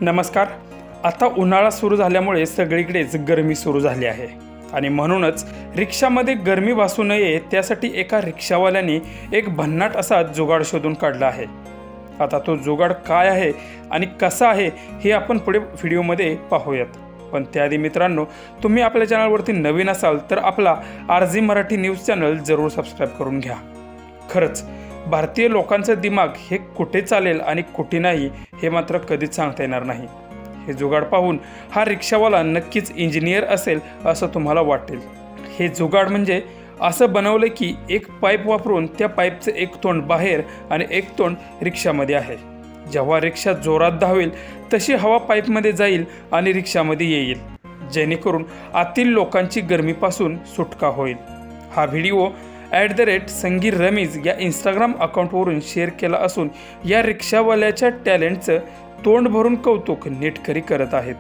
नमस्कार। आता उन्हाळा सुरू झाल्यामुळे सगळीकडेच गरमी सुरू झाली आहे आणि म्हणूनच रिक्षामध्ये गरमी वासू नये त्यासाठी एका रिक्षावाल्याने एक भन्नाट असा जुगाड शोधून काढला आहे। आता तो जुगाड काय आहे आणि कसा आहे हे आपण पुढे व्हिडिओमध्ये पाहूयात। पण त्याआधी मित्रांनो, तुम्ही आपल्या चॅनलवरती नवीन असाल तर आपला आरजी मराठी न्यूज चॅनल जरूर सबस्क्राइब करून घ्या। खरंच भारतीय लोकांचं दिमाग हे कुठे चालेल आणि कुठे नाही हे मात्र कधीच सांगता येणार नाही। हे जुगाड पाहून हा रिक्षावाला नक्कीच इंजिनियर असेल असं तुम्हाला वाटेल। हे जुगाड म्हणजे असं बनवलं की एक पाईप वापरून त्या पाईपचं एक तोंड बाहेर आणि एक तोंड रिक्षामध्ये आहे। जेव्हा रिक्षा जोरात धावेल तशी हवा पाईपमध्ये जाईल आणि रिक्षामध्ये येईल, जेणेकरून आतील लोकांची गरमीपासून सुटका होईल। हा व्हिडिओ @संगीर रमीज या इंस्टाग्राम अकाउंटवरून शेअर केला असून या रिक्षावाल्याच्या टॅलेंटचं तोंड भरून कौतुक नेटकरी करत आहेत।